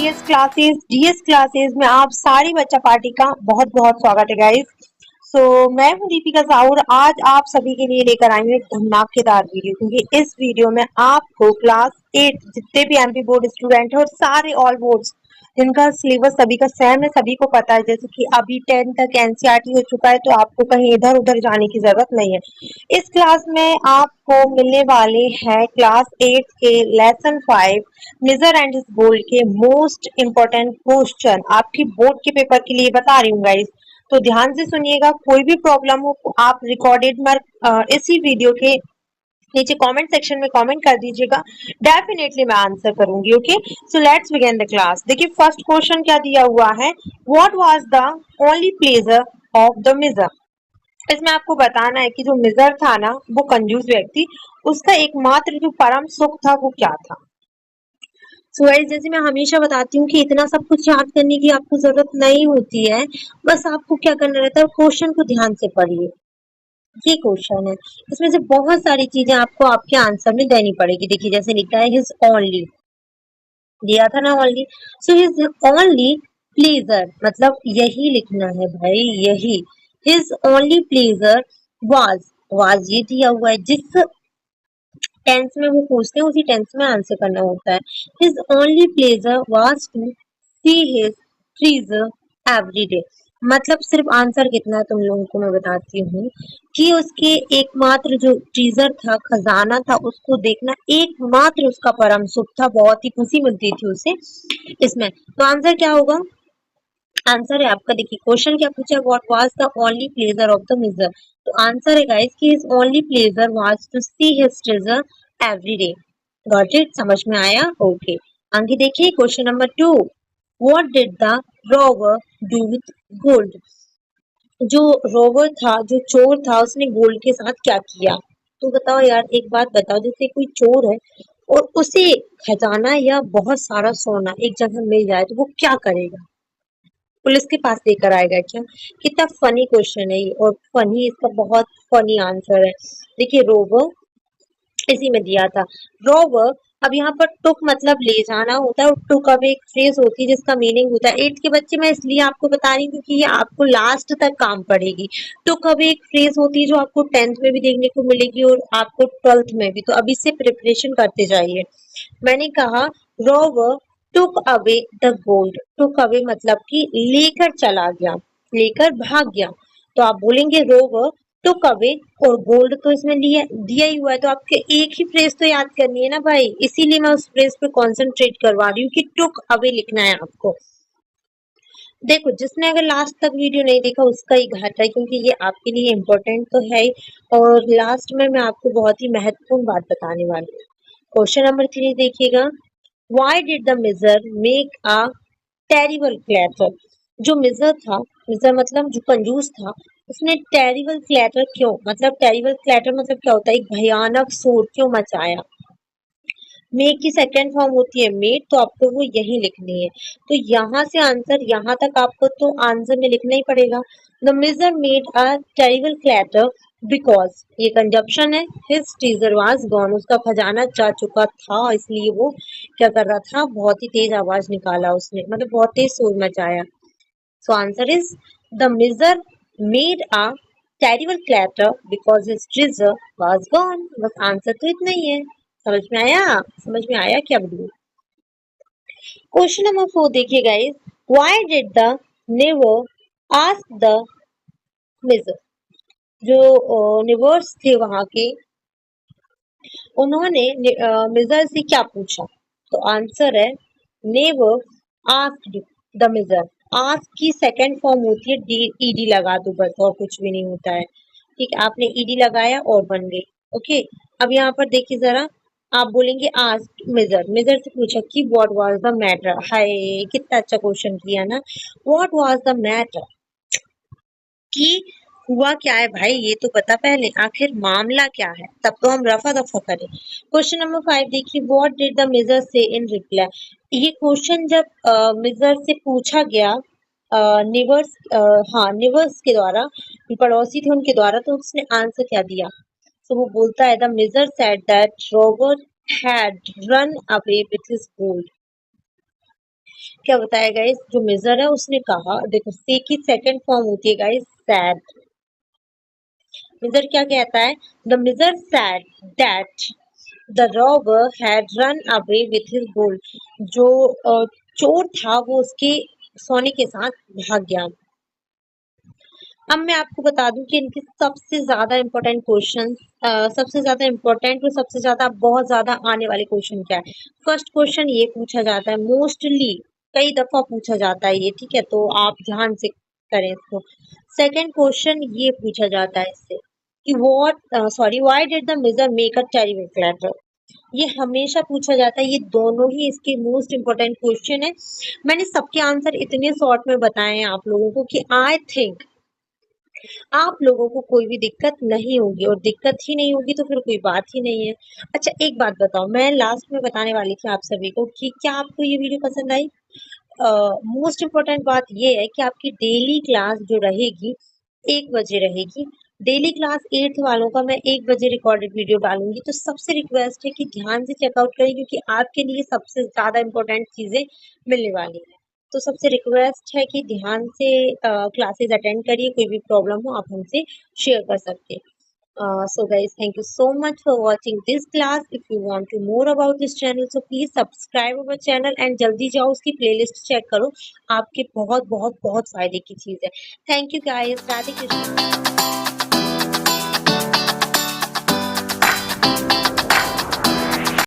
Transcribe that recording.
DS classes में आप सारी बच्चा पार्टी का बहुत बहुत स्वागत है गाइस। मैं हूँ दीपिका साहू। आज आप सभी के लिए लेकर आएंगे एक धमाकेदार वीडियो, क्योंकि इस वीडियो में आपको क्लास 8 जितने भी एमपी बोर्ड स्टूडेंट है और सारे ऑल बोर्ड्स जिनका सिलेबस सभी का सेम है, सभी को पता है, जैसे कि अभी 10 तक एनसीईआरटी हो चुका है, तो आपको कहीं इधर उधर जाने की जरूरत नहीं है। इस क्लास में आपको मिलने वाले हैं क्लास 8 के lesson 5 major and his goal के मोस्ट इम्पोर्टेंट क्वेश्चन आपकी बोर्ड के पेपर के लिए बता रही हूँ गाइस। तो ध्यान से सुनिएगा, कोई भी प्रॉब्लम हो तो आप रिकॉर्डेड मार्क इसी वीडियो के नीचे कमेंट सेक्शन में कमेंट कर दीजिएगा, डेफिनेटली मैं आंसर करूंगी। Okay, so let's begin the class. देखिए फर्स्ट क्वेश्चन क्या दिया हुआ है, what was the only pleasure of the miser. इसमें आपको बताना है कि जो मिजर था ना, वो कंजूस व्यक्ति, उसका एकमात्र जो परम सुख था वो क्या था। सो गाइस, जैसे मैं हमेशा बताती हूँ कि इतना सब कुछ याद करने की आपको जरूरत नहीं होती है। बस आपको क्या करना रहता है, क्वेश्चन को ध्यान से पढ़िए। ये क्वेश्चन है, इसमें से बहुत सारी चीजें आपको आपके आंसर में देनी पड़ेगी। देखिए जैसे लिखा है हिज ओनली, दिया था ना only, so his only pleasure, मतलब यही लिखना है भाई, यही। हिज ओनली प्लेजर वाज ये दिया हुआ है, जिस टेंस में वो पूछते हैं उसी टेंस में आंसर करना होता है। His only pleasure was to see his treasure every day, मतलब सिर्फ आंसर कितना है तुम लोगों को मैं बताती हूँ कि उसके एकमात्र जो ट्रीजर था, खजाना था, उसको देखना एकमात्र उसका परम सुख था, बहुत ही खुशी मिलती थी उसे। इसमें तो आंसर क्या होगा, आंसर है आपका, देखिए क्वेश्चन क्या पूछा, what was the only pleasure of the miser. तो आंसर है गाइस कि his only pleasure was to see his treasure every day. Got it, समझ में आया? ओके, आगे देखिए question number 2, what did the robber do with gold. जो robber था, जो चोर था, उसने गोल्ड के साथ क्या किया। तो बताओ यार, एक बात बताओ, जैसे कोई चोर है और उसे खजाना या बहुत सारा सोना एक जगह मिल जाए तो वो क्या करेगा, पुलिस के पास लेकर आएगा क्या। कितना फनी क्वेश्चन है ये, और फनी, इसका बहुत फनी आंसर है। देखिए रोवर, इसी में दिया था रोवर। अब यहाँ पर टुक मतलब ले जाना होता है, और टुक अब एक फ्रेज होती है जिसका मीनिंग होता है, 8th के बच्चे मैं इसलिए आपको बता रही हूँ क्योंकि ये आपको लास्ट तक काम पड़ेगी। टुक अब एक फ्रेज होती है जो आपको 10th में भी देखने को मिलेगी और आपको 12th में भी, तो अभी से प्रिपरेशन करते जाइए। मैंने कहा rover took away the gold, took away मतलब कि लेकर चला गया, लेकर भाग गया। तो आप बोलेंगे रोवर टुक अवे, और गोल्ड तो इसमें दिया ही हुआ है, तो आपके एक ही फ्रेज तो याद करनी है ना भाई, इसीलिए मैं उस फ्रेज पे कंसंट्रेट करवा रही हूँ कि टुक अवे लिखना है आपको। देखो, जिसने अगर लास्ट तक वीडियो नहीं देखा उसका ही घाटा है, क्योंकि ये आपके लिए इम्पोर्टेंट तो है ही, और लास्ट में मैं आपको बहुत ही महत्वपूर्ण बात बताने वाली हूँ। क्वेश्चन नंबर 3 देखिएगा, why did the miser make a terrible clatter. जो मिजर था, मिजर मतलब जो कंजूस था, उसने टेरिबल क्लैटर क्यों, मतलब टेरिबल क्लैटर मतलब क्या होता है, एक भयानक शोर क्यों मचाया। मेक की सेकेंड फॉर्म होती है मेड, तो आपको वो यही लिखनी है। तो यहाँ से आंसर, यहाँ तक आपको तो आंसर में लिखना ही पड़ेगा। The miser made a terrible clatter because, ये कंजप्शन है, हिज ट्रेजर वाज गॉन, उसका खजाना जा चुका था, इसलिए वो क्या कर रहा था, बहुत ही तेज आवाज निकाला उसने, मतलब बहुत तेज शोर मचाया। So answer is the miser made a terrible clatter because his treasure was gone. बस आंसर तो इतना ही है। समझ में आया? समझ में आया क्या बोलूं। क्वेश्चन नंबर 4 देखिए guys, why did the never ask the miser. जो निवर्स थे वहां के, उन्होंने मिजर से क्या पूछा। तो आंसर है never asked the miser. Ask की सेकंड फॉर्म होती है ईडी लगा दो बस, और कुछ भी नहीं होता है। ठीक है, आपने ईडी लगाया और बन गई। ओके, अब यहाँ पर देखिए जरा, आप बोलेंगे आस्क मिजर, मिजर से पूछा कि व्हाट वाज द मैटर। हाय, कितना अच्छा क्वेश्चन किया ना, व्हाट वाज द मैटर, कि हुआ क्या है भाई, ये तो पता पहले, आखिर मामला क्या है, तब तो हम रफा दफा करें। क्वेश्चन नंबर 5 देखिए, व्हाट डिड द मिजर से इन रिप्लाई। ये क्वेश्चन जब मिजर से पूछा गया, निवर्स, हाँ निवर्स के द्वारा, पड़ोसी थे उनके द्वारा, तो उसने आंसर क्या दिया। तो वो बोलता है the miser said that Robert had run away with his gold. क्या बताया गाइस, जो मेजर है उसने कहा, देखो से की सेकंड फॉर्म होती है गाइस सैड। मेजर क्या कहता है, the major said that the robber had run away with his gold. जो चोर था वो उसके सोने के साथ भाग गया। अब मैं आपको बता दूं कि इनके सबसे ज्यादा इम्पोर्टेंट क्वेश्चन, सबसे ज्यादा इम्पोर्टेंट और सबसे ज्यादा बहुत ज्यादा आने वाले क्वेश्चन क्या है। फर्स्ट क्वेश्चन ये पूछा जाता है, मोस्टली कई दफा पूछा जाता है ये, ठीक है, तो आप ध्यान से करें इसको। सेकंड क्वेश्चन ये पूछा जाता है इससे कि why did the miser make a terrible clatter. ये हमेशा पूछा जाता है, ये दोनों ही इसके मोस्ट इम्पोर्टेंट क्वेश्चन है। मैंने सबके आंसर इतने शॉर्ट में बताए हैं आप लोगों को कि आई थिंक आप लोगों को कोई भी दिक्कत नहीं होगी, और दिक्कत ही नहीं होगी तो फिर कोई बात ही नहीं है। अच्छा एक बात बताओ, मैं लास्ट में बताने वाली थी आप सभी को कि क्या आपको ये वीडियो पसंद आई। मोस्ट इम्पोर्टेंट बात ये है कि आपकी डेली क्लास जो रहेगी 1 बजे रहेगी। डेली क्लास 8th वालों का मैं 1 बजे रिकॉर्डेड वीडियो डालूंगी, तो सबसे रिक्वेस्ट है कि ध्यान से चेकआउट करें, क्योंकि आपके लिए सबसे ज्यादा इम्पोर्टेंट चीजें मिलने वाली है। तो सबसे रिक्वेस्ट है कि ध्यान से क्लासेस अटेंड करिए, कोई भी प्रॉब्लम हो आप हमसे शेयर कर सकते हैं। So guys, thank you so much for watching this class. If you want to more about this channel, so please subscribe our channel and जल्दी जाओ उसकी प्लेलिस्ट चेक करो, आपके बहुत बहुत बहुत फायदे की चीज है। Thank you guys, Radhe Krishna.